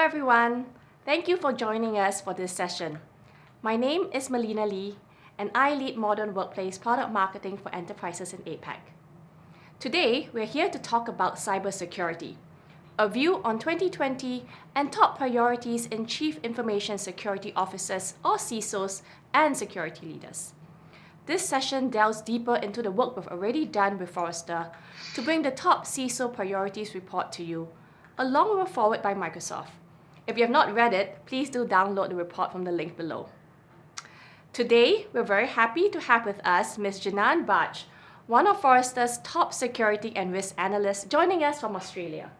everyone. Thank you for joining us for this session. My name is Melina Lee, and I lead Modern Workplace Product Marketing for enterprises in APAC. Today, we're here to talk about cybersecurity, a view on 2020 and top priorities in Chief Information Security Officers or CISOs and security leaders. This session delves deeper into the work we've already done with Forrester to bring the top CISO priorities report to you, along with a forward by Microsoft. If you have not read it, please do download the report from the link below. Today, we're very happy to have with us Ms. Jinan Budge, one of Forrester's top security and risk analysts, joining us from Australia.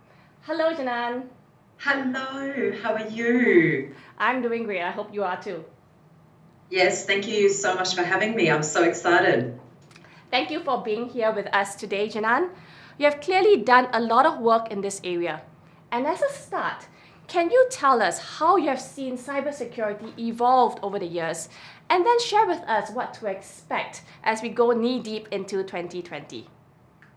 Hello, Jinan. Hello, how are you? I'm doing great. I hope you are too. Yes, thank you so much for having me. I'm so excited. Thank you for being here with us today, Jinan. You have clearly done a lot of work in this area. And as a start, can you tell us how you have seen cybersecurity evolved over the years, and then share with us what to expect as we go knee-deep into 2020?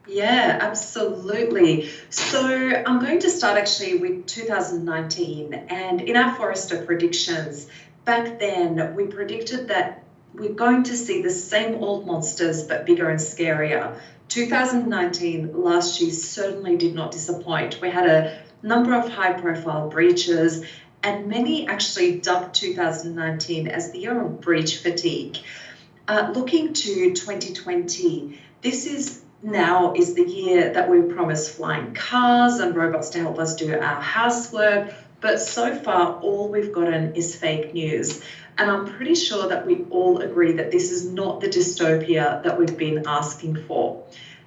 Yeah, absolutely. So I'm going to start actually with 2019, and in our Forrester predictions, back then we predicted that we're going to see the same old monsters but bigger and scarier. 2019, last year, certainly did not disappoint. We had a number of high-profile breaches, and many actually dubbed 2019 as the year of breach fatigue. Looking to 2020, this is the year that we promised flying cars and robots to help us do our housework, but so far all we've gotten is fake news. And I'm pretty sure that we all agree that this is not the dystopia that we've been asking for.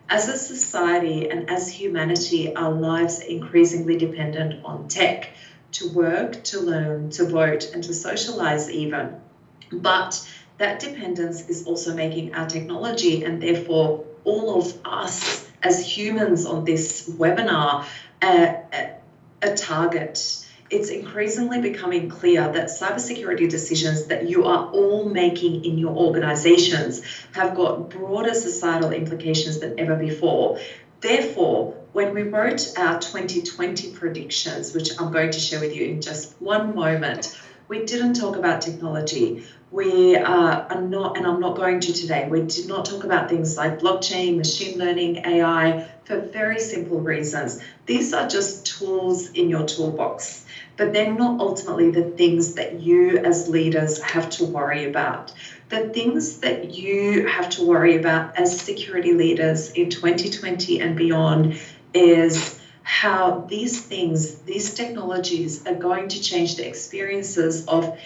As a society and as humanity, our lives are increasingly dependent on tech to work, to learn, to vote, and to socialize even. But that dependence is also making our technology, and therefore all of us as humans on this webinar, a target. It's increasingly becoming clear that cybersecurity decisions that you are all making in your organizations have got broader societal implications than ever before. Therefore, when we wrote our 2020 predictions, which I'm going to share with you in just one moment, we didn't talk about technology. We are not, and I'm not going to today, we did not talk about things like blockchain, machine learning, AI, for very simple reasons. These are just tools in your toolbox, but they're not ultimately the things that you as leaders have to worry about. The things that you have to worry about as security leaders in 2020 and beyond is how these things, these technologies are going to change the experiences of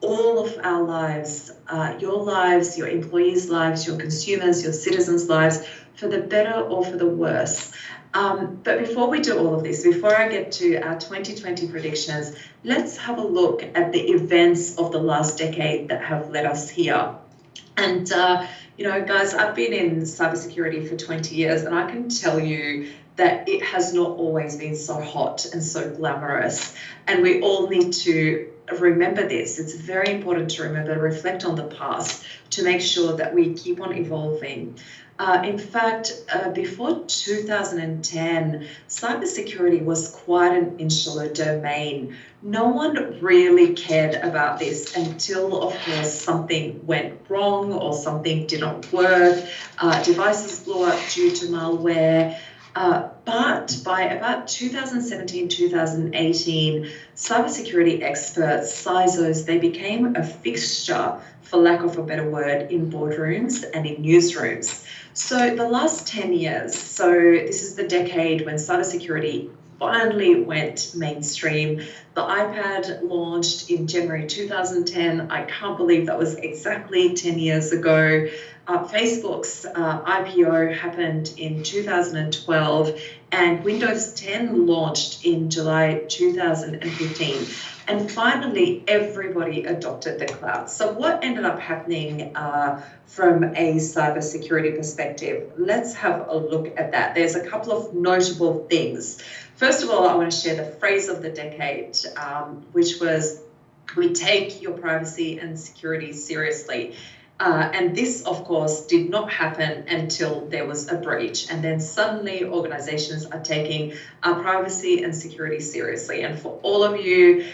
all of our lives, your employees' lives, your consumers, your citizens' lives, for the better or for the worse. But before we do all of this, before I get to our 2020 predictions, let's have a look at the events of the last decade that have led us here. And, guys, I've been in cybersecurity for 20 years, and I can tell you that it has not always been so hot and so glamorous. And we all need to remember this. It's very important to remember, reflect on the past to make sure that we keep on evolving. In fact, before 2010, cybersecurity was quite an insular domain. No one really cared about this until, of course, something went wrong or something didn't work, devices blew up due to malware. But by about 2017, 2018, cybersecurity experts, CISOs, they became a fixture, for lack of a better word, in boardrooms and in newsrooms. So the last 10 years, so this is the decade when cybersecurity finally went mainstream. The iPad launched in January 2010. I can't believe that was exactly 10 years ago. Facebook's IPO happened in 2012, and Windows 10 launched in July 2015. And finally, everybody adopted the cloud. So what ended up happening from a cybersecurity perspective? Let's have a look at that. There's a couple of notable things. First of all, I want to share the phrase of the decade, which was, we take your privacy and security seriously. And this, of course, did not happen until there was a breach. And then suddenly organizations are taking privacy and security seriously. And for all of you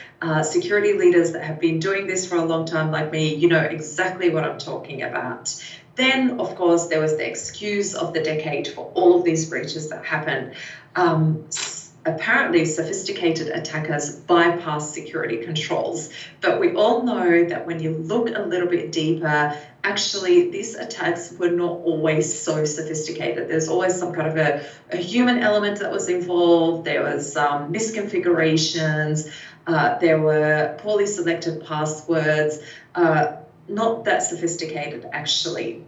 security leaders that have been doing this for a long time like me, you know exactly what I'm talking about. Then, of course, there was the excuse of the decade for all of these breaches that happened. Apparently, sophisticated attackers bypass security controls. But we all know that when you look a little bit deeper, actually, these attacks were not always so sophisticated. There's always some kind of a human element that was involved. There was misconfigurations. There were poorly selected passwords. Not that sophisticated, actually.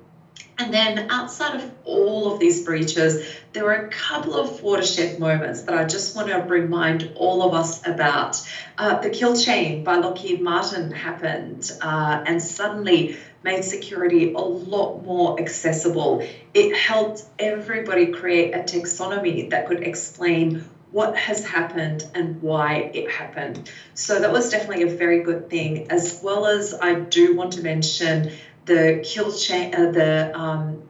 And then outside of all of these breaches, there were a couple of watershed moments that I just want to remind all of us about. The kill chain by Lockheed Martin happened and suddenly made security a lot more accessible. It helped everybody create a taxonomy that could explain what has happened and why it happened. So that was definitely a very good thing, as well as I do want to mention the kill chain, the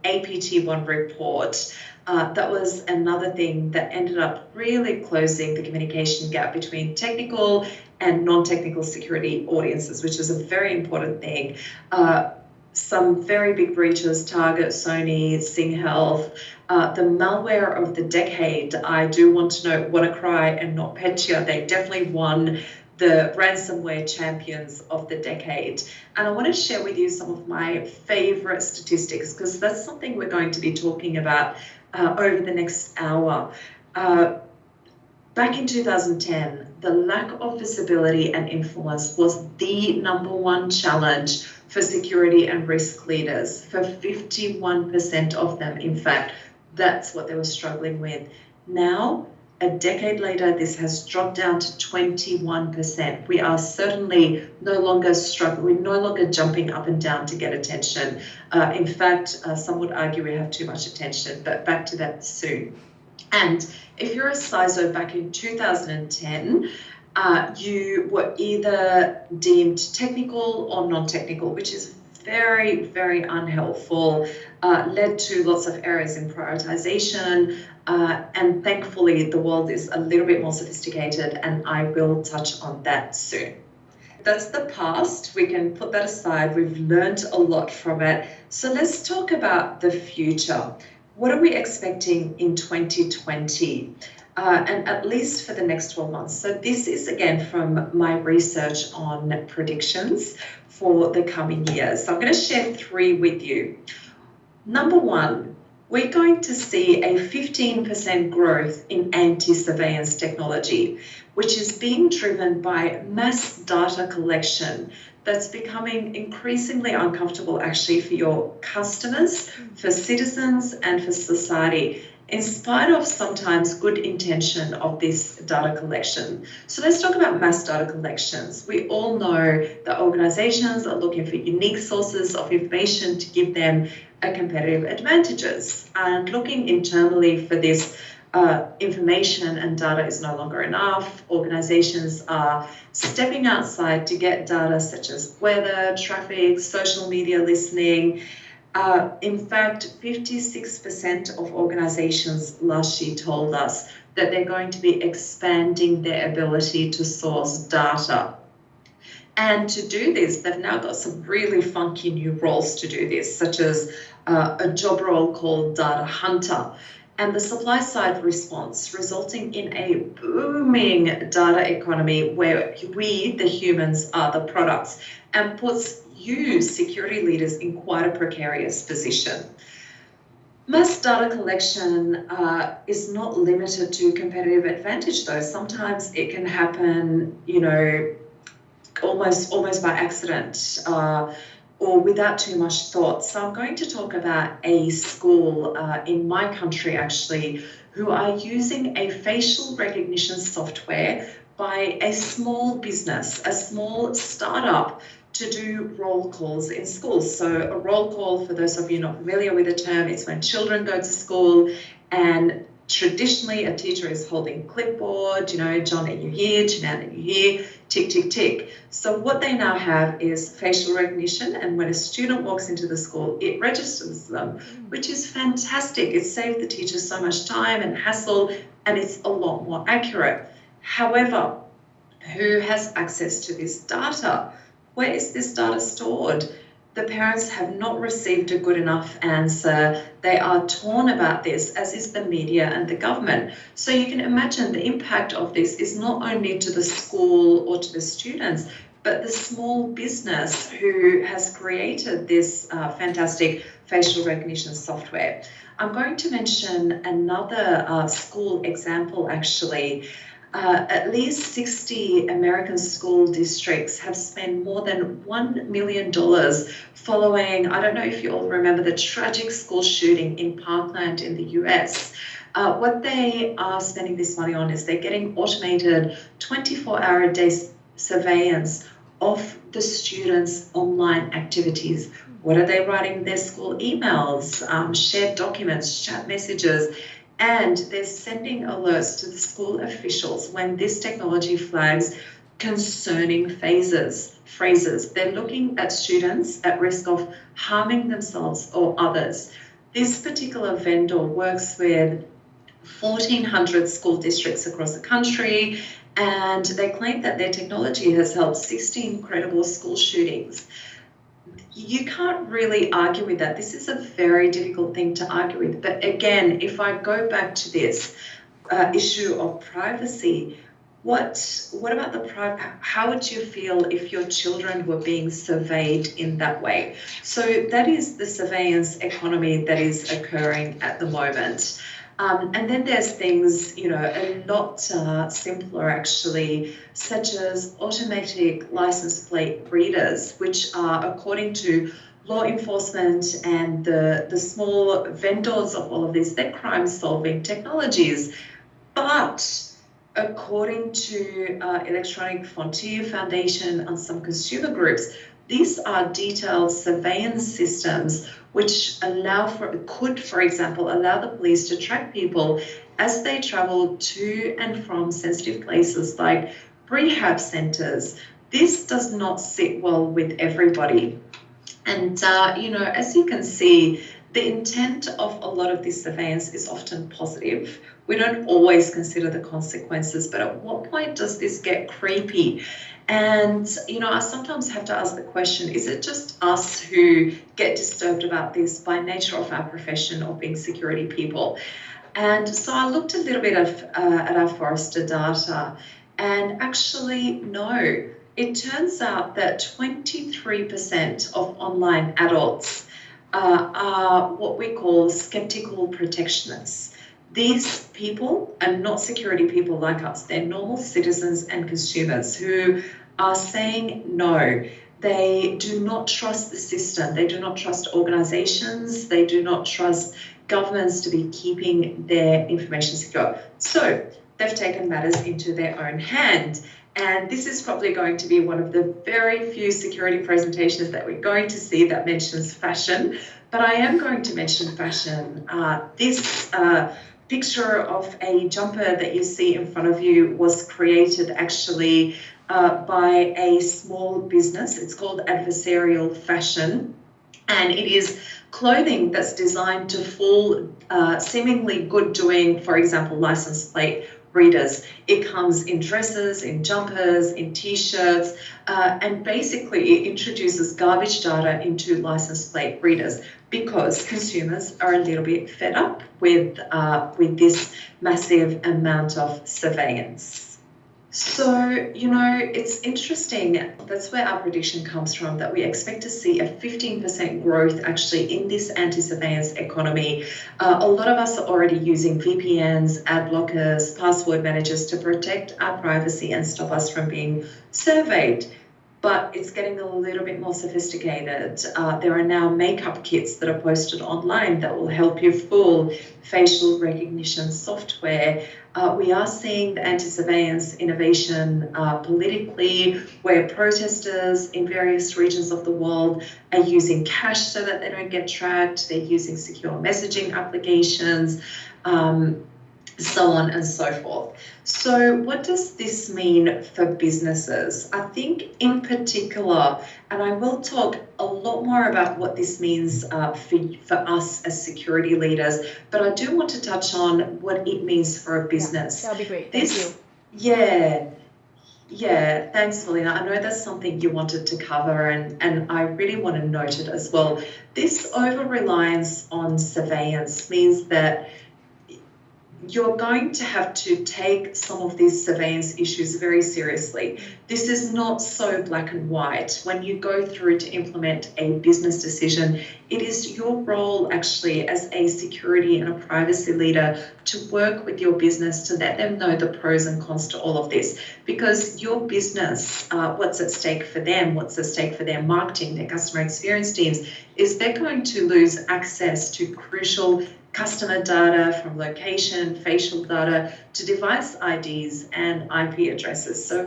APT1 report. That was another thing that ended up really closing the communication gap between technical and non-technical security audiences, which is a very important thing. Some very big breaches, Target, Sony, Sing Health, the malware of the decade. I do want to note WannaCry and NotPetya. They definitely won the ransomware champions of the decade. And I want to share with you some of my favorite statistics, because that's something we're going to be talking about over the next hour. Back in 2010, the lack of visibility and influence was the #1 challenge for security and risk leaders. For 51% of them, in fact, that's what they were struggling with. Now, a decade later, this has dropped down to 21%. We are certainly no longer struggling, we're no longer jumping up and down to get attention. In fact, some would argue we have too much attention, but back to that soon. And if you're a CISO back in 2010, you were either deemed technical or non-technical, which is very, very unhelpful, led to lots of errors in prioritization, and thankfully the world is a little bit more sophisticated, and I will touch on that soon. That's the past. We can put that aside. We've learned a lot from it. So let's talk about the future. What are we expecting in 2020? And at least for the next 12 months. So this is, again, from my research on predictions for the coming years. So I'm going to share 3 with you. Number 1, we're going to see a 15% growth in anti-surveillance technology, which is being driven by mass data collection that's becoming increasingly uncomfortable actually for your customers, for citizens, and for society, in spite of sometimes good intention of this data collection. So let's talk about mass data collections. We all know that organizations are looking for unique sources of information to give them a competitive advantages. And looking internally for this information and data is no longer enough. Organizations are stepping outside to get data such as weather, traffic, social media listening. In fact, 56% of organizations last year told us that they're going to be expanding their ability to source data. And to do this, they've now got some really funky new roles to do this, such as a job role called data hunter, and the supply side response, resulting in a booming data economy where we, the humans, are the products, and puts you, security leaders, in quite a precarious position. Mass data collection is not limited to competitive advantage, though. Sometimes it can happen, you know, almost by accident or without too much thought. So I'm going to talk about a school in my country, actually, who are using a facial recognition software by a small business, a small startup, to do roll calls in schools. So a roll call, for those of you not familiar with the term, is when children go to school and Traditionally, a teacher is holding clipboard, John, are you here? Jinan, are you here? Tick, tick, tick. So what they now have is facial recognition, and when a student walks into the school, it registers them, which is fantastic. It saved the teachers so much time and hassle, and it's a lot more accurate. However, who has access to this data? Where is this data stored? The parents have not received a good enough answer. They are torn about this, as is the media and the government. So you can imagine the impact of this is not only to the school or to the students, but the small business who has created this fantastic facial recognition software. I'm going to mention another school example, actually. At least 60 American school districts have spent more than $1 million following, I don't know if you all remember the tragic school shooting in Parkland in the US. What they are spending this money on is they're getting automated 24-hour-a-day surveillance of the students' online activities. What are they writing in their school emails, shared documents, chat messages, and they're sending alerts to the school officials when this technology flags concerning phrases. They're looking at students at risk of harming themselves or others. This particular vendor works with 1,400 school districts across the country, and they claim that their technology has helped 16 credible school shootings. You can't really argue with that. This is a very difficult thing to argue with. But again, if I go back to this issue of privacy, what about the how would you feel if your children were being surveyed in that way? So that is the surveillance economy that is occurring at the moment. And then there's things, a lot simpler actually, such as automatic license plate readers, which are, according to law enforcement and the small vendors of all of this, they're crime-solving technologies. But according to Electronic Frontier Foundation and some consumer groups, these are detailed surveillance systems which could, for example, allow the police to track people as they travel to and from sensitive places like rehab centres. This does not sit well with everybody. And, as you can see, the intent of a lot of this surveillance is often positive. We don't always consider the consequences, but at what point does this get creepy? And, I sometimes have to ask the question, is it just us who get disturbed about this by nature of our profession of being security people? And so I looked a little bit at our Forrester data, and actually, no. It turns out that 23% of online adults are what we call skeptical protectionists. These people are not security people like us. They're normal citizens and consumers who are saying no. They do not trust the system. They do not trust organizations. They do not trust governments to be keeping their information secure. So they've taken matters into their own hand. And this is probably going to be one of the very few security presentations that we're going to see that mentions fashion. But I am going to mention fashion. This picture of a jumper that you see in front of you was created actually by a small business. It's called Adversarial Fashion, and it is clothing that's designed to fool seemingly good doing, for example, license plate readers. It comes in dresses, in jumpers, in t-shirts, and basically it introduces garbage data into license plate readers because consumers are a little bit fed up with this massive amount of surveillance. So, it's interesting. That's where our prediction comes from, that we expect to see a 15% growth actually in this anti-surveillance economy. A lot of us are already using VPNs, ad blockers, password managers to protect our privacy and stop us from being surveyed. But it's getting a little bit more sophisticated. There are now makeup kits that are posted online that will help you fool facial recognition software. We are seeing the anti-surveillance innovation politically, where protesters in various regions of the world are using cash so that they don't get tracked. They're using secure messaging applications. so on and so forth. So what does this mean for businesses? I think in particular, and I will talk a lot more about what this means for us as security leaders, but I do want to touch on what it means for a business. Yeah, that'll be great. Thank you. Yeah, thanks, Melina. I know that's something you wanted to cover, and I really want to note it as well. This over-reliance on surveillance means that you're going to have to take some of these surveillance issues very seriously. This is not so black and white. When you go through to implement a business decision, it is your role actually as a security and a privacy leader to work with your business to let them know the pros and cons to all of this, because your business, what's at stake for them, what's at stake for their marketing, their customer experience teams, is they're going to lose access to crucial customer data, from location, facial data, to device IDs and IP addresses. So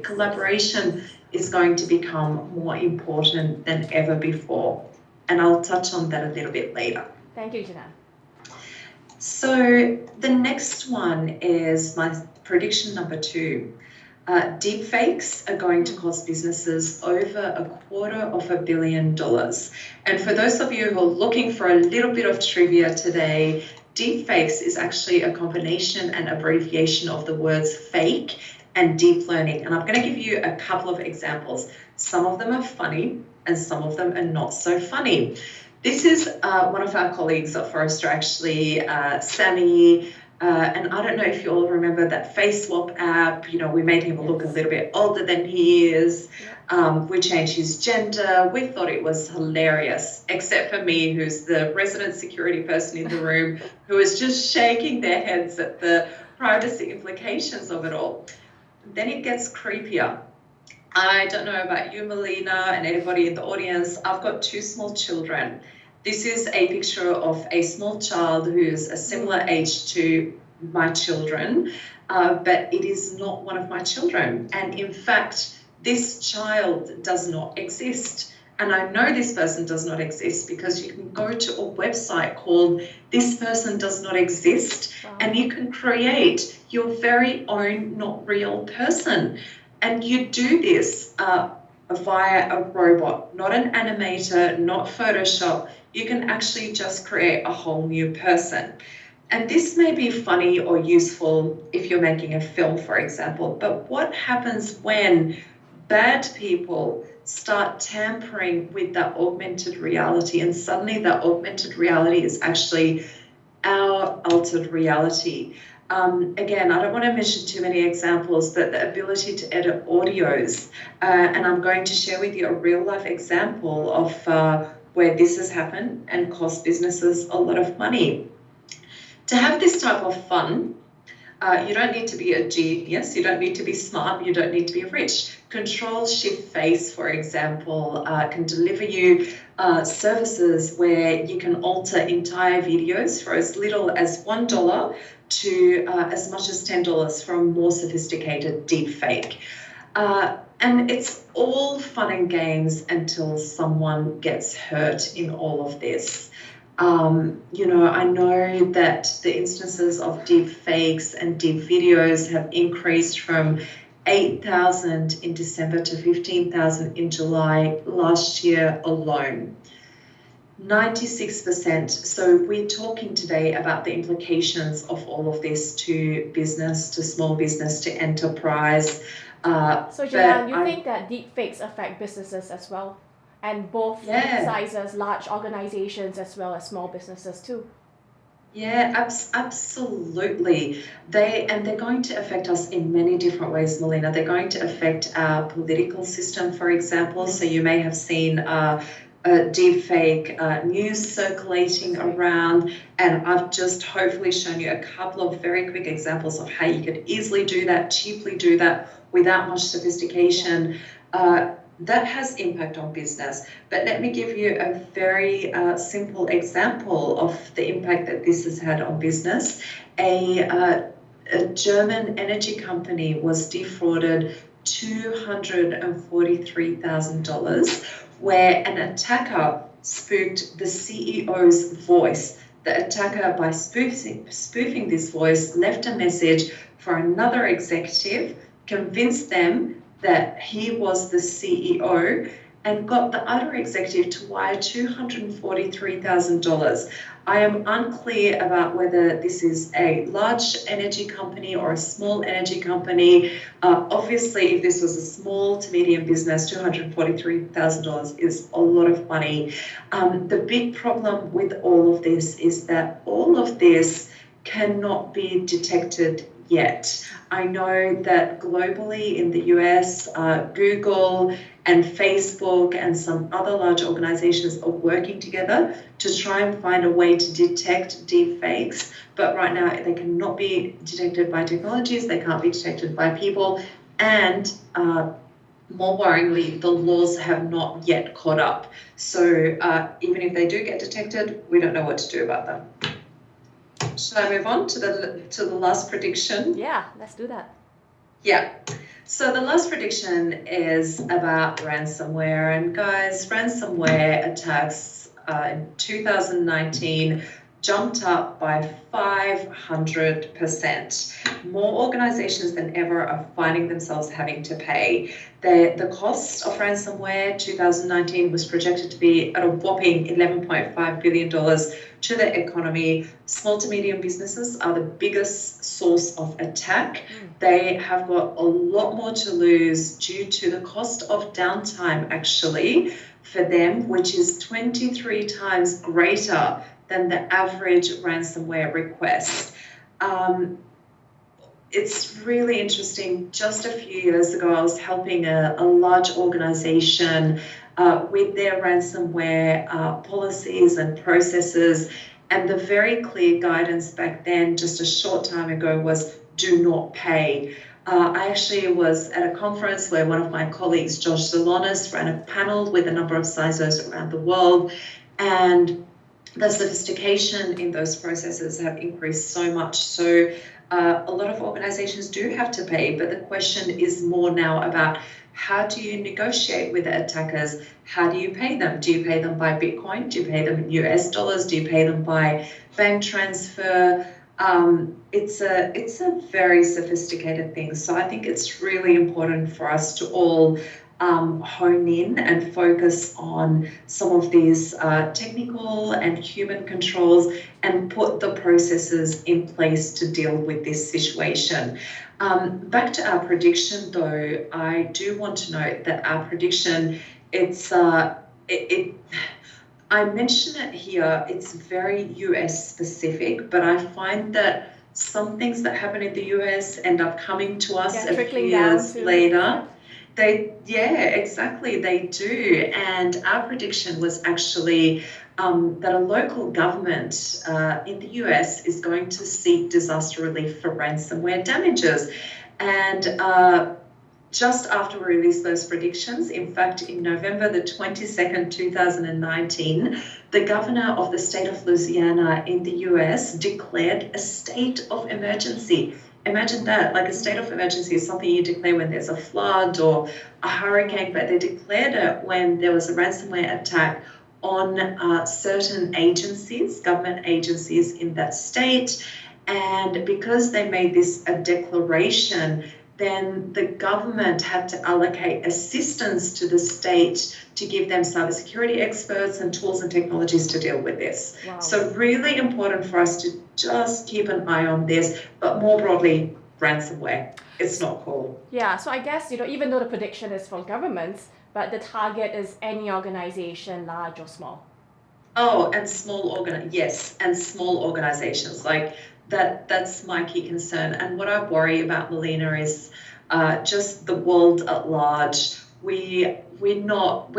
collaboration is going to become more important than ever before. And I'll touch on that a little bit later. Thank you, Jinan. So the next one is my prediction number 2. Deepfakes are going to cost businesses over $250 million. And for those of you who are looking for a little bit of trivia today, deepfakes is actually a combination and abbreviation of the words fake and deep learning. And I'm going to give you a couple of examples. Some of them are funny and some of them are not so funny. This is one of our colleagues at Forrester, actually, Sammy. And I don't know if you all remember that face swap app. You know, we made him look a little bit older than he is. We changed his gender. We thought it was hilarious, except for me, who's the resident security person in the room, who is just shaking their heads at the privacy implications of it all. Then it gets creepier. I don't know about you, Melina, and anybody in the audience. I've got 2 small children. This is a picture of a small child who's a similar age to my children, but it is not one of my children. And in fact, this child does not exist. And I know this person does not exist because you can go to a website called This Person Does Not Exist, and you can create your very own not real person. And you do this via a robot, not an animator, not Photoshop. You can actually just create a whole new person. And this may be funny or useful if you're making a film, for example, but what happens when bad people start tampering with that augmented reality, and suddenly that augmented reality is actually our altered reality? Again, I don't want to mention too many examples, but the ability to edit audios, and I'm going to share with you a real life example of where this has happened and cost businesses a lot of money. To have this type of fun, you don't need to be a genius, you don't need to be smart, you don't need to be rich. Control-Shift-Face, for example, can deliver you services where you can alter entire videos for as little as $1 to as much as $10 from more sophisticated deepfake. And it's all fun and games until someone gets hurt in all of this. You know, I know that the instances of deep fakes and deep videos have increased from 8,000 in December to 15,000 in July last year alone. 96%. So we're talking today about the implications of all of this to business, to small business, to enterprise. So Jinan, you think that deepfakes affect businesses as well? And both sizes, large organizations as well as small businesses too? Yeah, absolutely. They're going to affect us in many different ways, Melina. They're going to affect our political system, for example. So you may have seen deepfake news circulating around, and I've just hopefully shown you a couple of very quick examples of how you could easily do that, cheaply do that without much sophistication. That has impact on business. But let me give you a very simple example of the impact that this has had on business. A German energy company was defrauded $243,000, where an attacker spoofed the CEO's voice. the attacker, by spoofing this voice, left a message for another executive, convinced them that he was the CEO, and got the other executive to wire $243,000. I am unclear about whether this is a large energy company or a small energy company. Obviously, if this was a small to medium business, $243,000 is a lot of money. The big problem with all of this is that all of this cannot be detected yet. I know that globally in the US, Google and Facebook and some other large organizations are working together to try and find a way to detect deepfakes. But right now, they cannot be detected by technologies, they can't be detected by people, and more worryingly, the laws have not yet caught up. So even if they do get detected, we don't know what to do about them. Should I move on to the last prediction? Yeah, let's do that. Yeah. So the last prediction is about ransomware. And guys, ransomware attacks in 2019 jumped up by 500%. More organizations than ever are finding themselves having to pay. The cost of ransomware 2019 was projected to be at a whopping $11.5 billion to the economy. Small to medium businesses are the biggest source of attack. They have got a lot more to lose due to the cost of downtime actually for them, which is 23 times greater than the average ransomware request. It's really interesting. Just a few years ago, I was helping a large organization with their ransomware policies and processes. And the very clear guidance back then, just a short time ago, was do not pay. I actually was at a conference where one of my colleagues, Josh Zalonis, ran a panel with a number of CISOs around the world. And the sophistication in those processes have increased so much. So a lot of organizations do have to pay, but the question is more now about how do you negotiate with the attackers? How do you pay them? Do you pay them by Bitcoin? Do you pay them in US dollars? Do you pay them by bank transfer? It's a very sophisticated thing. So I think it's really important for us to all hone in and focus on some of these technical and human controls and put the processes in place to deal with this situation. Back to our prediction though, I do want to note that our prediction, I mention it here, it's very US specific, but I find that some things that happen in the US end up coming to us a few years later. Exactly, they do. And our prediction was actually that a local government in the US is going to seek disaster relief for ransomware damages. And just after we released those predictions, in fact, in November the 22nd, 2019, the governor of the state of Louisiana in the US declared a state of emergency. Imagine that, like a state of emergency is something you declare when there's a flood or a hurricane, but they declared it when there was a ransomware attack on certain agencies, government agencies in that state. And because they made this a declaration, then the government had to allocate assistance to the state to give them cybersecurity experts and tools and technologies to deal with this. Wow. So really important for us to just keep an eye on this, but more broadly, ransomware. It's not cool. Yeah, so I guess, even though the prediction is for governments, but the target is any organization, large or small. Oh, and small organizations. Like that's my key concern. And what I worry about, Melina, is just the world at large. We're not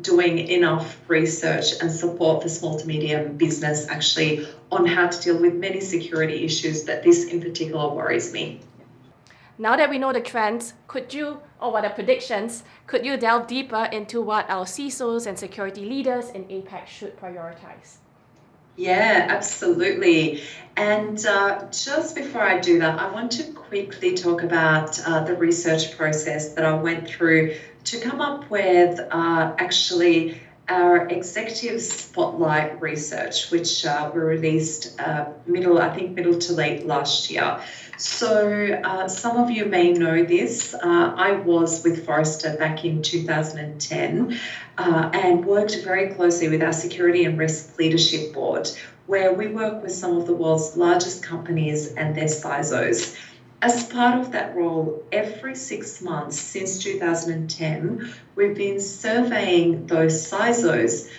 doing enough research and support for small to medium business actually on how to deal with many security issues, that this in particular worries me. Now that we know the trends, could you delve deeper into what our CISOs and security leaders in APAC should prioritize? Yeah, absolutely. And just before I do that, I want to quickly talk about the research process that I went through to come up with actually our executive spotlight research, which we released middle to late last year. So some of you may know this. I was with Forrester back in 2010 and worked very closely with our Security and Risk Leadership Board, where we work with some of the world's largest companies and their CISOs. As part of that role, every 6 months since 2010, we've been surveying those CISOs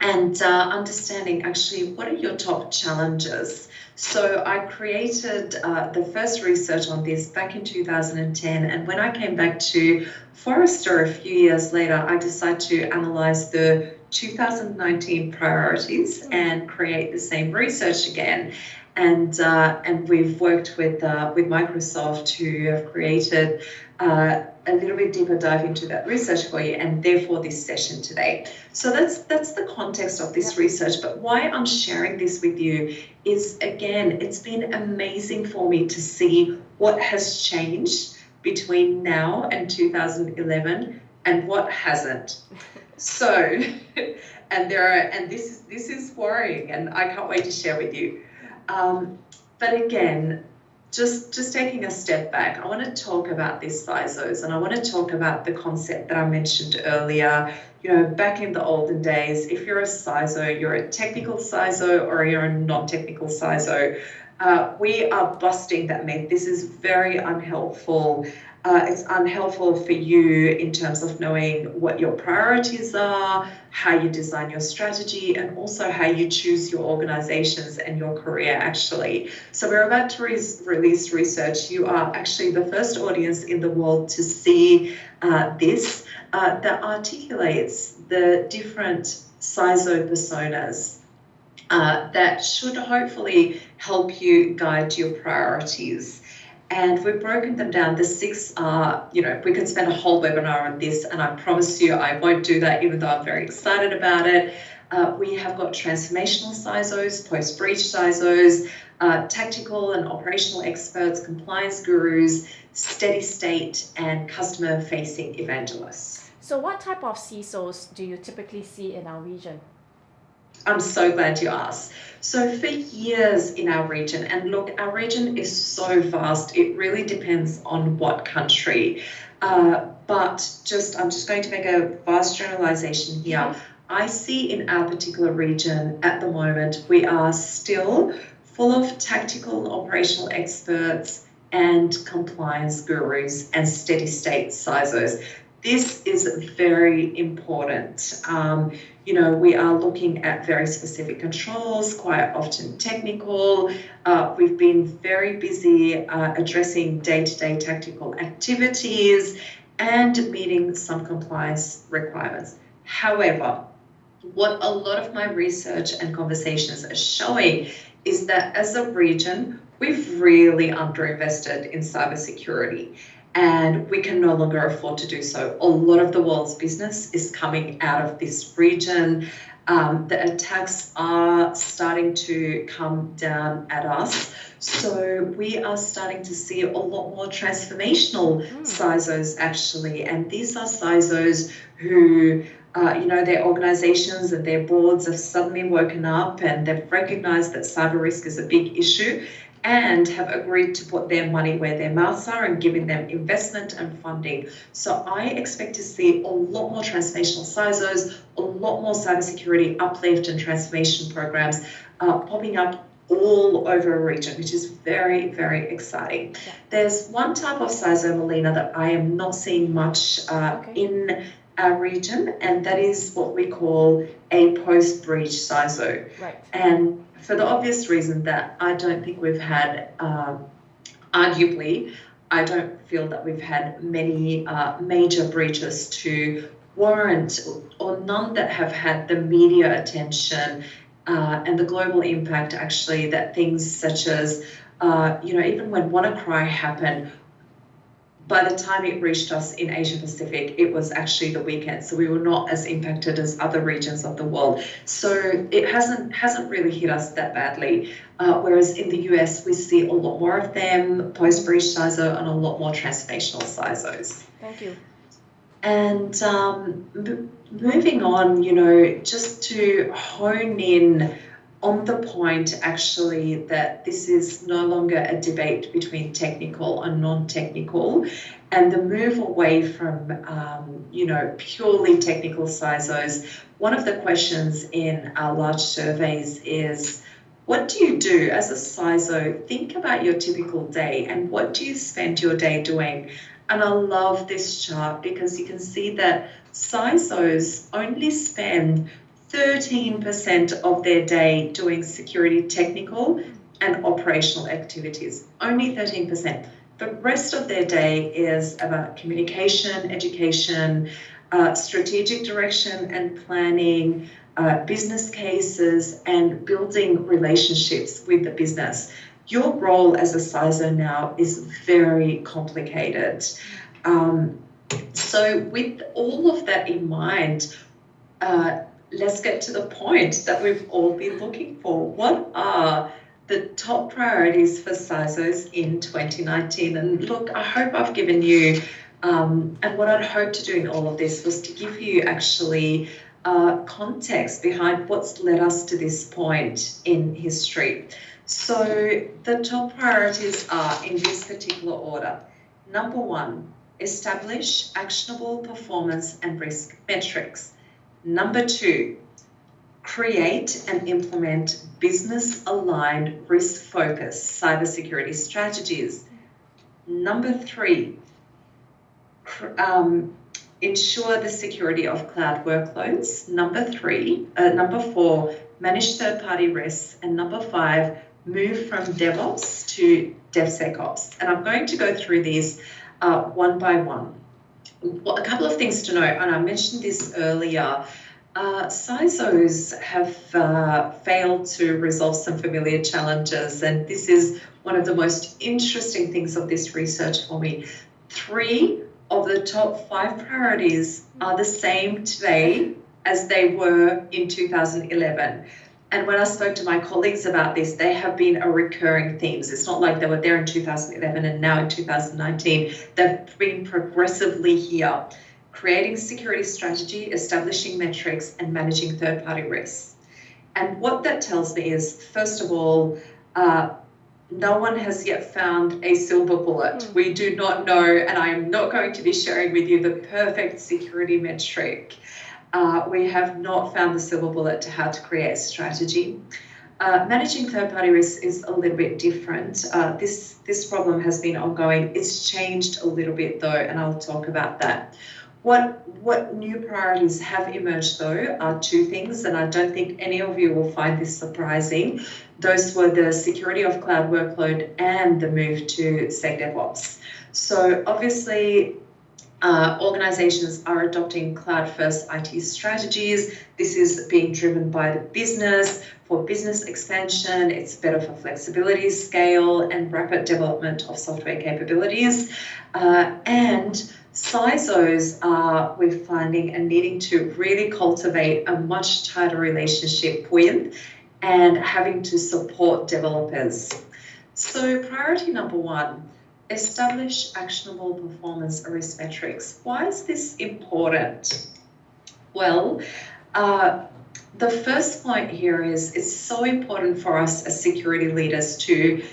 and understanding actually what are your top challenges. So I created the first research on this back in 2010, and when I came back to Forrester a few years later, I decided to analyze the 2019 priorities and create the same research again. And we've worked with Microsoft to have created a little bit deeper dive into that research for you, and therefore this session today. So that's the context of this research. But why I'm sharing this with you is, again, it's been amazing for me to see what has changed between now and 2011 and what hasn't. So, and this is worrying, and I can't wait to share with you. But again, just taking a step back, I want to talk about these CISOs, and I want to talk about the concept that I mentioned earlier. You know, back in the olden days, if you're a CISO, you're a technical CISO or you're a non-technical CISO. We are busting that myth. This is very unhelpful. It's unhelpful for you in terms of knowing what your priorities are, how you design your strategy, and also how you choose your organizations and your career, actually. So we're about to release research. You are actually the first audience in the world to see this that articulates the different CISO personas that should hopefully help you guide your priorities. And we've broken them down. The 6 are, we could spend a whole webinar on this, and I promise you I won't do that, even though I'm very excited about it. We have got transformational CISOs, post-breach CISOs, tactical and operational experts, compliance gurus, steady state, and customer-facing evangelists. So what type of CISOs do you typically see in our region? I'm so glad you asked. So for years in our region, and look, our region is so vast, it really depends on what country. But I'm just going to make a vast generalization here. I see in our particular region at the moment, we are still full of tactical and operational experts and compliance gurus and steady state CISOs. This is very important. We are looking at very specific controls, quite often technical. We've been very busy addressing day-to-day tactical activities and meeting some compliance requirements. However, what a lot of my research and conversations are showing is that as a region, we've really underinvested in cybersecurity, and we can no longer afford to do so. A lot of the world's business is coming out of this region. The attacks are starting to come down at us. So we are starting to see a lot more transformational CISOs, actually. And these are CISOs who, their organizations and their boards have suddenly woken up and they've recognized that cyber risk is a big issue, and have agreed to put their money where their mouths are and giving them investment and funding. So I expect to see a lot more transformational CISOs, a lot more cybersecurity uplift and transformation programs popping up all over a region, which is very, very exciting. Yeah. There's one type of CISO, Melina, that I am not seeing much in our region, and that is what we call a post-breach CISO. Right. And for the obvious reason that I don't think we've had, arguably, I don't feel that we've had many major breaches to warrant, or none that have had the media attention and the global impact, actually, that things such as, even when WannaCry happened, by the time it reached us in Asia Pacific, it was actually the weekend. So we were not as impacted as other regions of the world. So it hasn't really hit us that badly. Whereas in the US, we see a lot more of them, post-breach CISO, and a lot more transformational CISOs. Thank you. And moving on, just to hone in on the point actually that this is no longer a debate between technical and non-technical, and the move away from, purely technical CISOs. One of the questions in our large surveys is, what do you do as a CISO? Think about your typical day and what do you spend your day doing? And I love this chart because you can see that CISOs only spend 13% of their day doing security technical and operational activities, only 13%. The rest of their day is about communication, education, strategic direction and planning, business cases, and building relationships with the business. Your role as a CISO now is very complicated. So with all of that in mind, let's get to the point that we've all been looking for. What are the top priorities for CISOs in 2019? And look, I hope I've given you, and what I'd hoped to do in all of this was to give you actually context behind what's led us to this point in history. So the top priorities are in this particular order. Number one, establish actionable performance and risk metrics. Number two, create and implement business-aligned, risk-focused cybersecurity strategies. Number three, ensure the security of cloud workloads. Number four, manage third-party risks. And number five, move from DevOps to DevSecOps. And I'm going to go through these one by one. A couple of things to note, and I mentioned this earlier. CISOs have failed to resolve some familiar challenges, and this is one of the most interesting things of this research for me. 3 of the top 5 priorities are the same today as they were in 2011. And when I spoke to my colleagues about this, they have been a recurring themes. It's not like they were there in 2011 and now in 2019. They've been progressively here. Creating security strategy, establishing metrics, and managing third-party risks. And what that tells me is, first of all, no one has yet found a silver bullet. We do not know, and I am not going to be sharing with you the perfect security metric. We have not found the silver bullet to how to create a strategy. Managing third-party risks is a little bit different. This problem has been ongoing. It's changed a little bit though, and I'll talk about that. What new priorities have emerged though are 2 things, and I don't think any of you will find this surprising. Those were the security of cloud workload and the move to SecDevOps. So obviously, organizations are adopting cloud-first IT strategies. This is being driven by the business. For business expansion, it's better for flexibility, scale, and rapid development of software capabilities. And CISOs are, we're finding, and needing to really cultivate a much tighter relationship with and having to support developers. So priority number 1, establish actionable performance and risk metrics. Why is this important? Well, the first point here is it's so important for us as security leaders to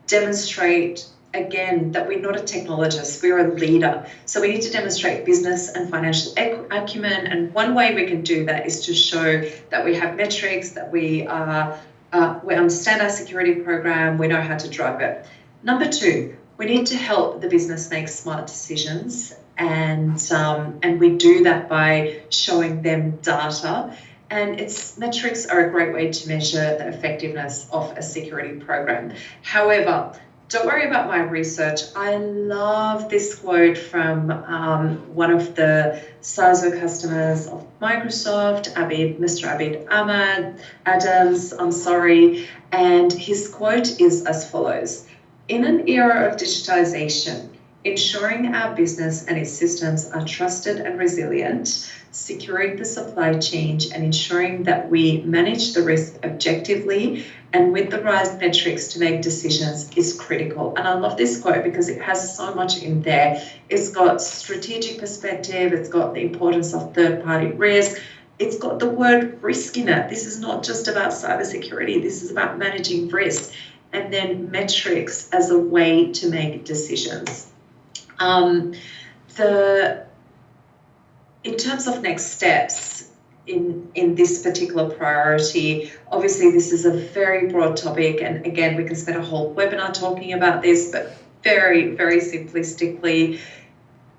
demonstrate, again, that we're not a technologist, we're a leader. So we need to demonstrate business and financial acumen. And one way we can do that is to show that we have metrics, that we understand our security program, we know how to drive it. Number 2, we need to help the business make smart decisions. And we do that by showing them data. And its metrics are a great way to measure the effectiveness of a security program. However, don't worry about my research. I love this quote from one of the CISO customers of Microsoft, Mr. Abid Adams, and his quote is as follows. In an era of digitization, ensuring our business and its systems are trusted and resilient, securing the supply chain, and ensuring that we manage the risk objectively and with the right metrics to make decisions is critical. And I love this quote because it has so much in there. It's got strategic perspective, it's got the importance of third-party risk, it's got the word risk in it. This is not just about cybersecurity, this is about managing risk. And then metrics as a way to make decisions. In terms of next steps in this particular priority, obviously this is a very broad topic, and again, we can spend a whole webinar talking about this, but very, very simplistically,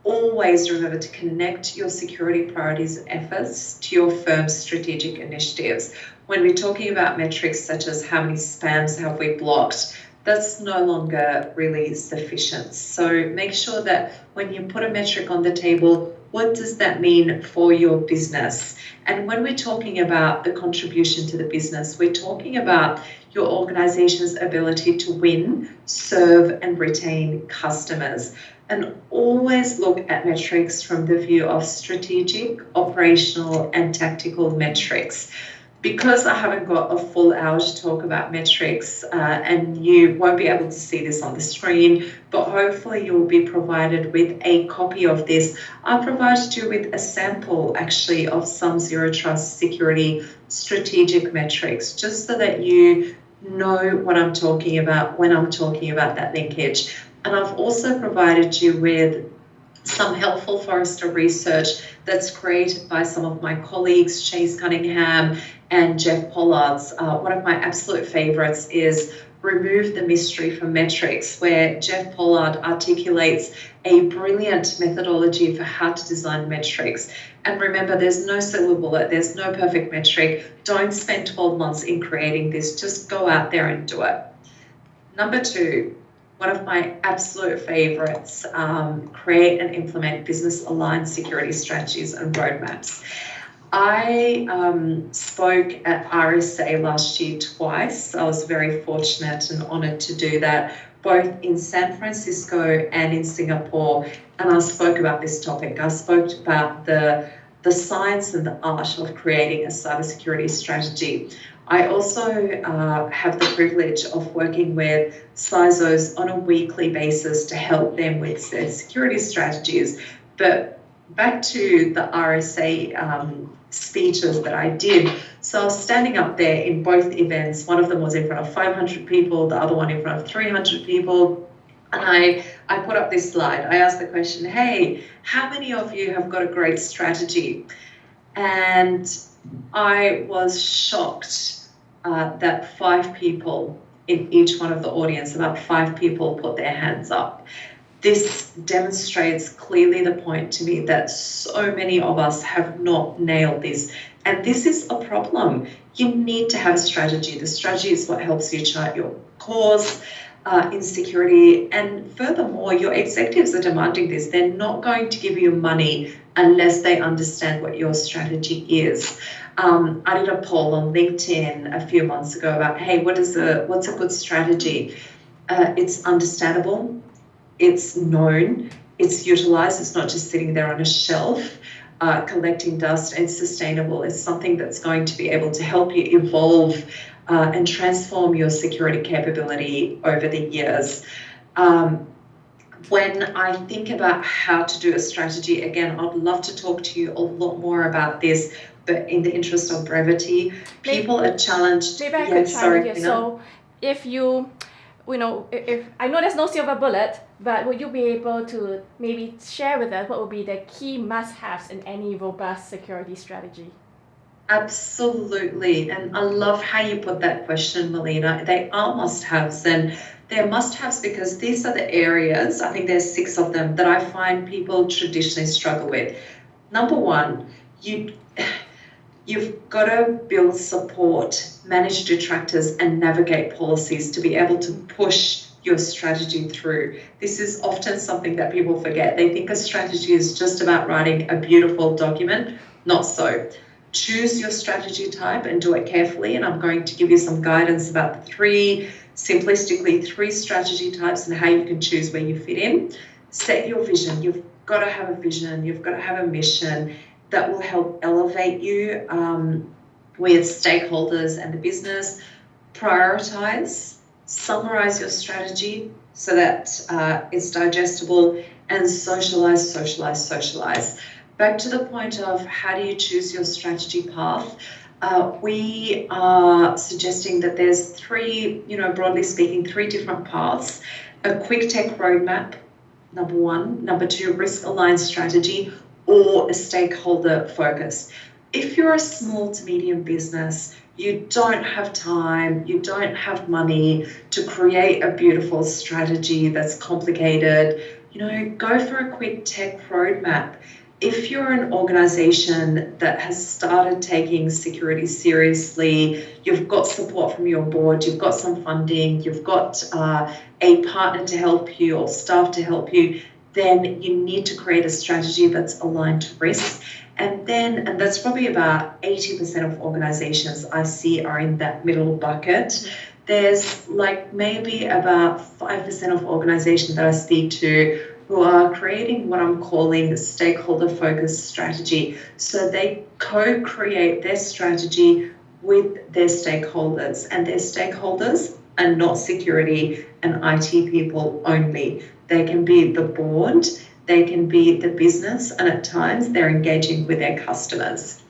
always remember to connect your security priorities and efforts to your firm's strategic initiatives. When we're talking about metrics such as how many spams have we blocked, that's no longer really sufficient. So make sure that when you put a metric on the table, what does that mean for your business? And when we're talking about the contribution to the business, we're talking about your organization's ability to win, serve, and retain customers. And always look at metrics from the view of strategic, operational, and tactical metrics. Because I haven't got a full hour to talk about metrics, and you won't be able to see this on the screen, but hopefully you'll be provided with a copy of this. I'll provide you with a sample actually of some Zero Trust security strategic metrics, just so that you know what I'm talking about when I'm talking about that linkage. And I've also provided you with some helpful Forrester research that's created by some of my colleagues, Chase Cunningham and Jeff Pollard's. One of my absolute favorites is Remove the Mystery from Metrics, where Jeff Pollard articulates a brilliant methodology for how to design metrics. And remember, there's no silver bullet, there's no perfect metric. Don't spend 12 months in creating this, just go out there and do it. Number 2, one of my absolute favorites, create and implement business-aligned security strategies and roadmaps. I spoke at RSA last year twice. I was very fortunate and honoured to do that, both in San Francisco and in Singapore, and I spoke about this topic. I spoke about the science and the art of creating a cybersecurity strategy. I also have the privilege of working with CISOs on a weekly basis to help them with their security strategies. But back to the RSA speeches that I did. So I was standing up there in both events. One of them was in front of 500 people, the other one in front of 300 people. And I put up this slide. I asked the question, hey, how many of you have got a great strategy? And I was shocked that 5 people in each one of the audience, about 5 people put their hands up. This demonstrates clearly the point to me that so many of us have not nailed this. And this is a problem. You need to have a strategy. The strategy is what helps you chart your course in security. And furthermore, your executives are demanding this. They're not going to give you money unless they understand what your strategy is. I did a poll on LinkedIn a few months ago about, hey, what's a good strategy? It's understandable, it's known, it's utilized, it's not just sitting there on a shelf, collecting dust, and sustainable. It's something that's going to be able to help you evolve and transform your security capability over the years. When I think about how to do a strategy, again, I'd love to talk to you a lot more about this, but in the interest of brevity, people are challenged. Maybe I could chime in here. So if if I know there's no silver bullet, but would you be able to maybe share with us what would be the key must-haves in any robust security strategy? Absolutely. And I love how you put that question, Melina. They are must-haves, and they're must-haves because these are the areas, I think there's 6 of them, that I find people traditionally struggle with. Number 1, you've got to build support, manage detractors, and navigate policies to be able to push your strategy through. This is often something that people forget. They think a strategy is just about writing a beautiful document. Not so. Choose your strategy type and do it carefully. And I'm going to give you some guidance about the 3 strategy types and how you can choose where you fit in. set your vision. You've got to have a vision. You've got to have a mission that will help elevate you with stakeholders and the business. Prioritize, summarize your strategy so that it's digestible, and socialize. Back to the point of how do you choose your strategy path, we are suggesting that there's three, broadly speaking, three different paths. A quick tech roadmap, number one. Number two, risk-aligned strategy, or a stakeholder focus. If you're a small to medium business, you don't have time, you don't have money to create a beautiful strategy that's complicated, go for a quick tech roadmap. If you're an organization that has started taking security seriously, you've got support from your board, you've got some funding, you've got a partner to help you or staff to help you, then you need to create a strategy that's aligned to risk. And that's probably about 80% of organizations I see are in that middle bucket. There's maybe about 5% of organizations that I speak to who are creating what I'm calling stakeholder-focused strategy. So they co-create their strategy with their stakeholders, and their stakeholders are not security and IT people only. They can be the board, they can be the business, and at times they're engaging with their customers.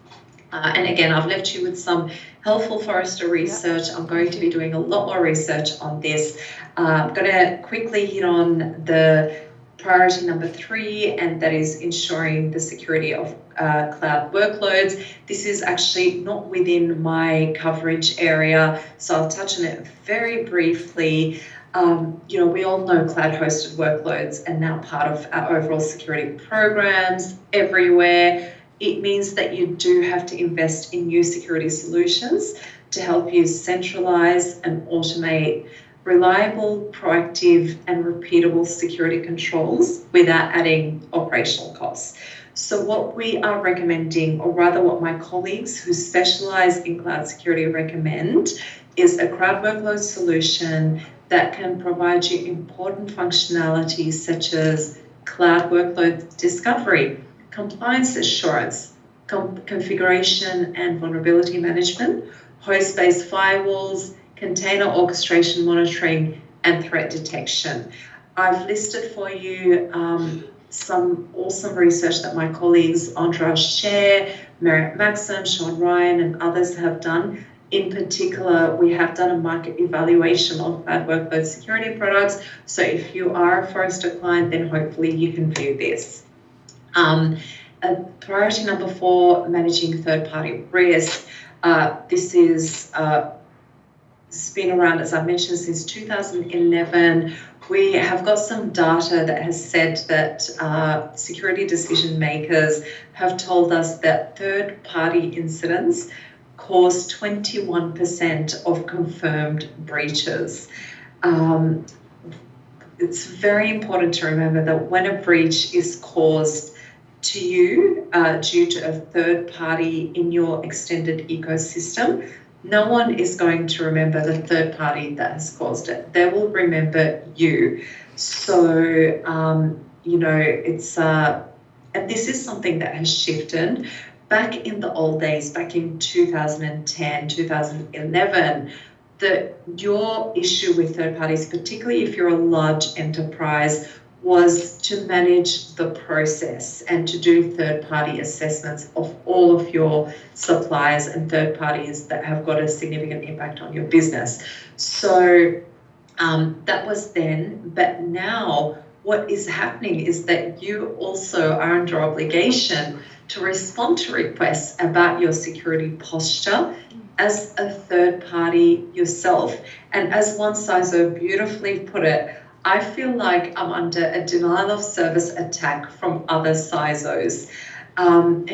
And again, I've left you with some helpful Forrester research. I'm going to be doing a lot more research on this. I'm going to quickly hit on the priority number 3, and that is ensuring the security of cloud workloads. This is actually not within my coverage area, so I'll touch on it very briefly. We all know cloud-hosted workloads are now part of our overall security programs everywhere. It means that you do have to invest in new security solutions to help you centralize and automate reliable, proactive, and repeatable security controls without adding operational costs. So what we are recommending, or rather what my colleagues who specialize in cloud security recommend, is a crowd workload solution that can provide you important functionalities such as cloud workload discovery, compliance assurance, configuration and vulnerability management, host-based firewalls, container orchestration monitoring, and threat detection. I've listed for you some awesome research that my colleagues Andra Scher, Merritt Maxim, Sean Ryan, and others have done. In particular, we have done a market evaluation on cloud workload security products. So if you are a Forrester client, then hopefully you can view this. Priority number 4, managing third-party risk. This is it's been around, as I mentioned, since 2011. We have got some data that has said that security decision makers have told us that third-party incidents caused 21% of confirmed breaches. It's very important to remember that when a breach is caused to you due to a third party in your extended ecosystem, no one is going to remember the third party that has caused it. They will remember you. So, it's, and this is something that has shifted. Back in the old days, back in 2010, 2011, your issue with third parties, particularly if you're a large enterprise, was to manage the process and to do third-party assessments of all of your suppliers and third parties that have got a significant impact on your business. So that was then, but now what is happening is that you also are under obligation to respond to requests about your security posture as a third party yourself. And as one CISO beautifully put it, I feel like I'm under a denial of service attack from other CISOs. And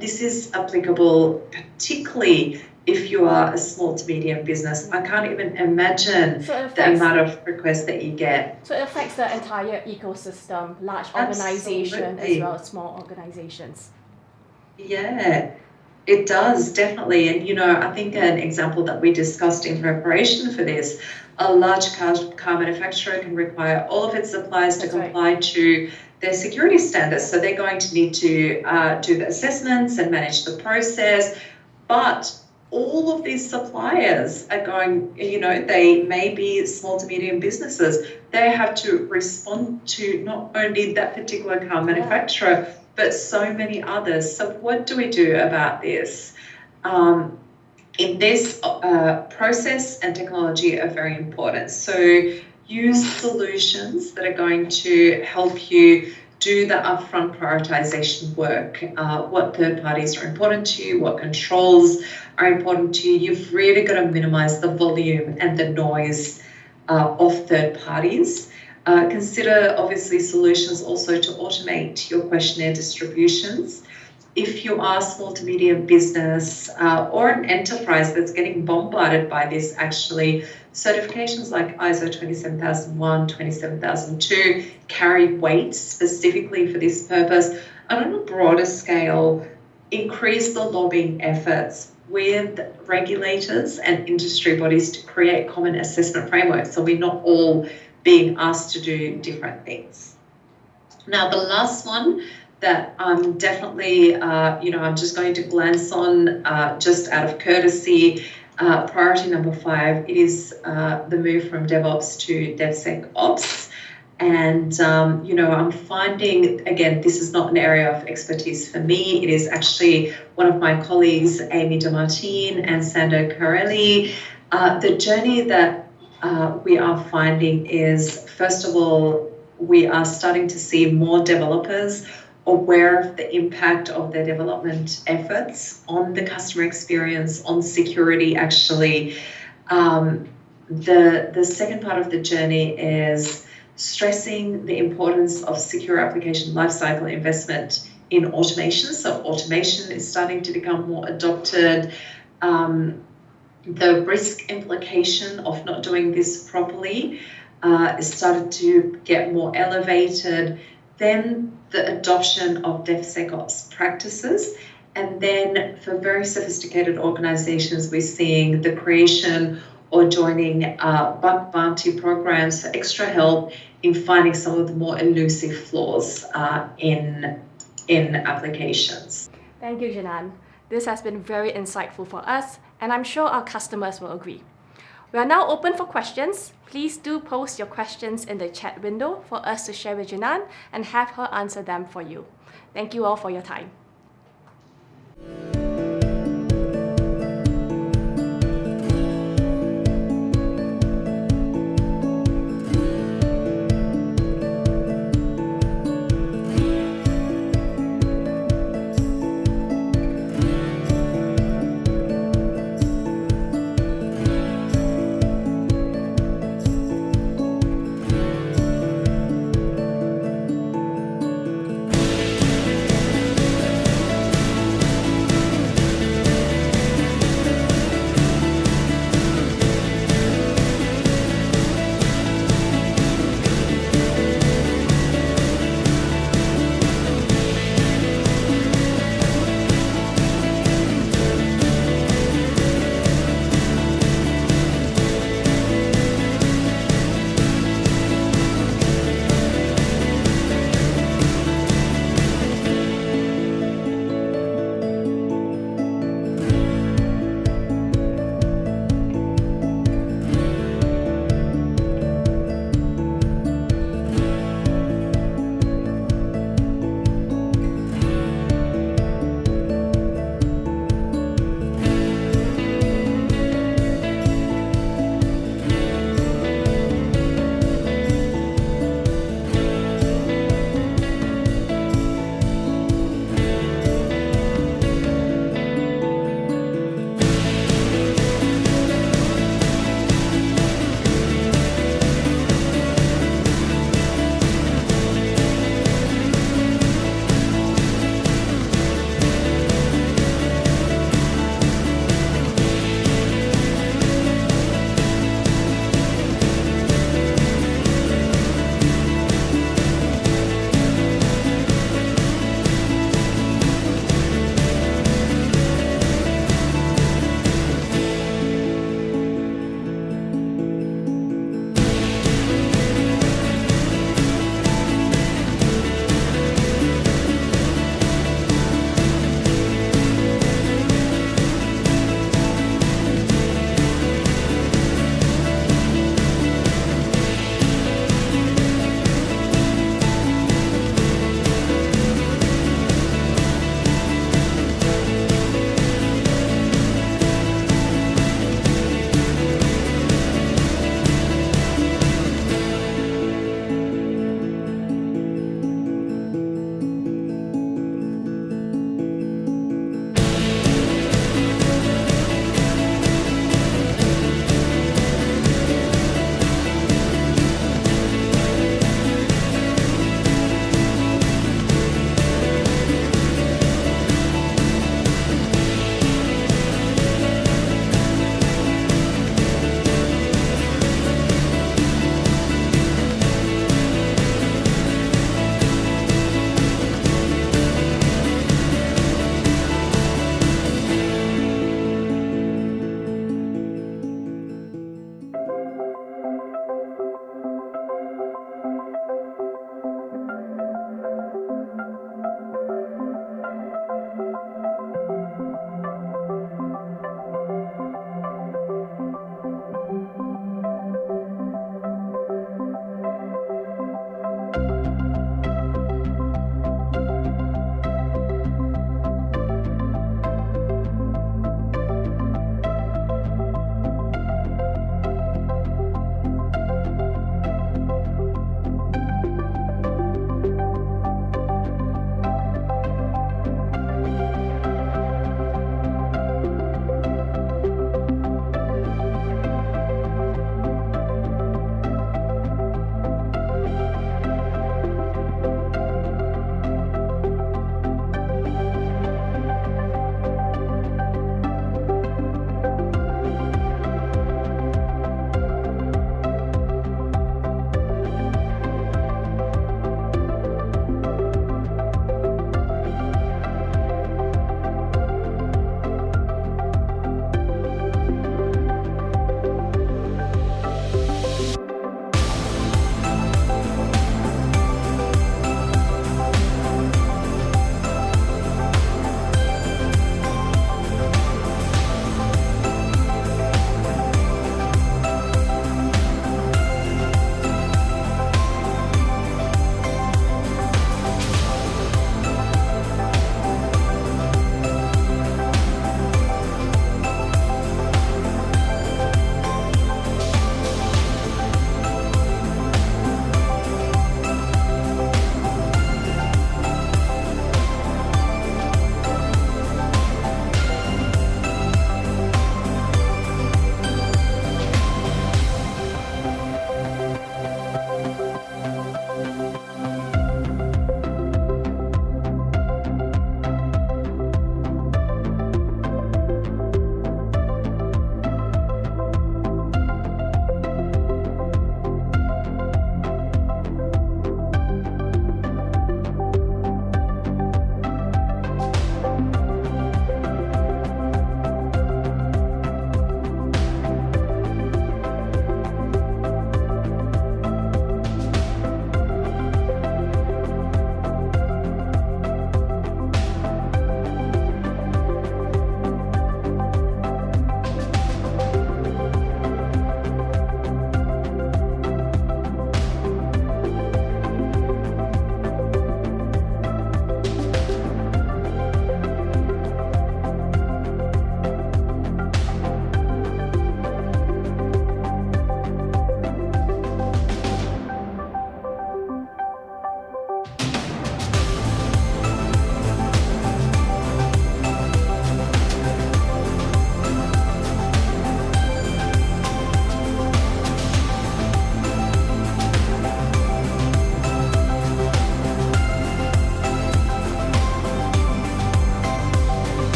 this is applicable particularly if you are a small to medium business. I can't even imagine the amount of requests that you get. So it affects the entire ecosystem, large organization as well as small organizations. Yeah. It does, definitely. And, I think an example that we discussed in preparation for this, a large car manufacturer can require all of its suppliers to comply to their security standards. So they're going to need to do the assessments and manage the process. But all of these suppliers are going, they may be small to medium businesses. They have to respond to not only that particular car manufacturer, but so many others. So what do we do about this? In this, process and technology are very important. So use solutions that are going to help you do the upfront prioritization work. What third parties are important to you, what controls are important to you. You've really got to minimize the volume and the noise of third parties. Consider obviously solutions also to automate your questionnaire distributions. If you are small to medium business or an enterprise that's getting bombarded by this, actually, certifications like ISO 27001, 27002 carry weight specifically for this purpose. And on a broader scale, increase the lobbying efforts with regulators and industry bodies to create common assessment frameworks, so we're not all being asked to do different things. Now, the last one that I'm definitely, I'm just going to glance on just out of courtesy, priority number 5, it is the move from DevOps to DevSecOps. And, I'm finding, again, this is not an area of expertise for me. It is actually one of my colleagues, Amy DeMartine and Sandro Corelli. The journey that we are finding is, first of all, we are starting to see more developers aware of the impact of their development efforts on the customer experience, on security, actually. The second part of the journey is stressing the importance of secure application lifecycle investment in automation. So automation is starting to become more adopted. The risk implication of not doing this properly is started to get more elevated. Then the adoption of DevSecOps practices. And then for very sophisticated organizations, we're seeing the creation or joining bug bounty programs for extra help in finding some of the more elusive flaws in applications. Thank you, Jinan. This has been very insightful for us, and I'm sure our customers will agree. We are now open for questions. Please do post your questions in the chat window for us to share with Jinan and have her answer them for you. Thank you all for your time.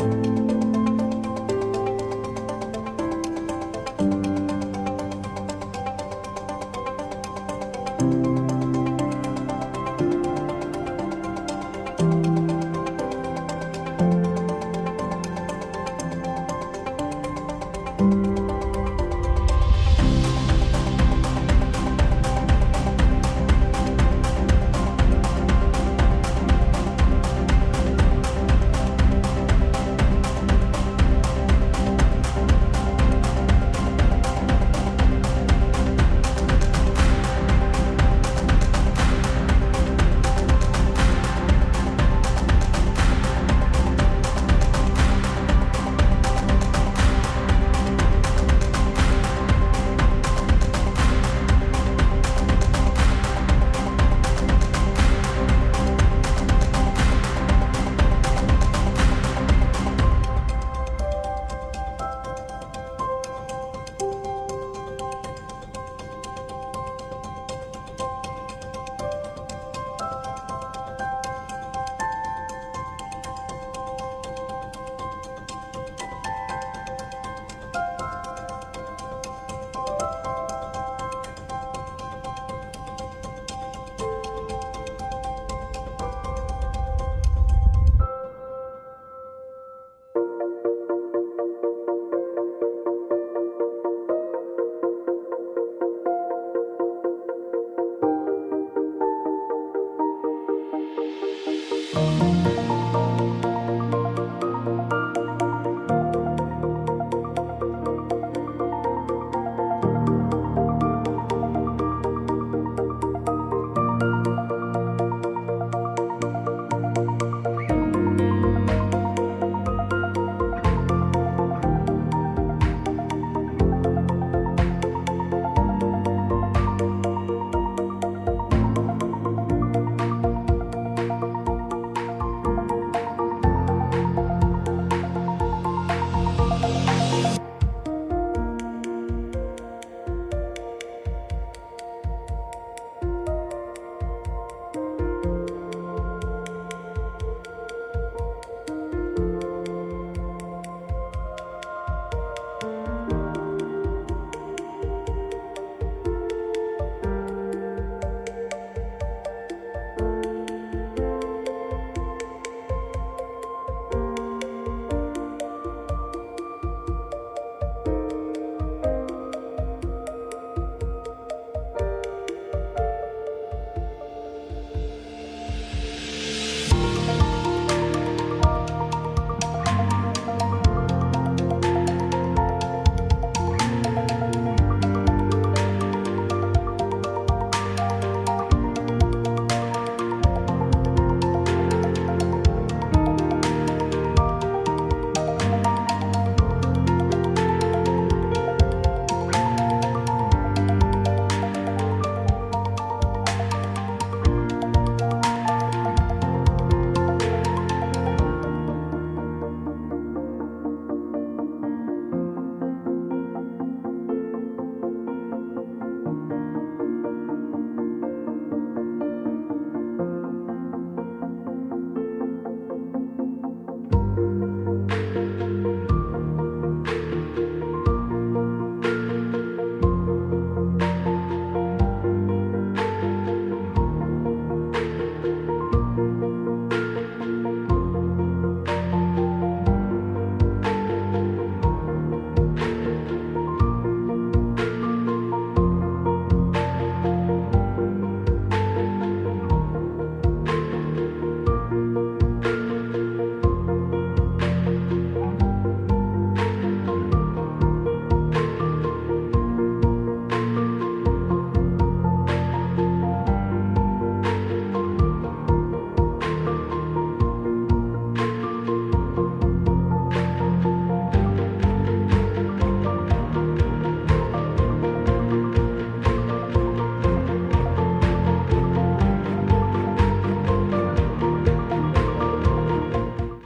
you.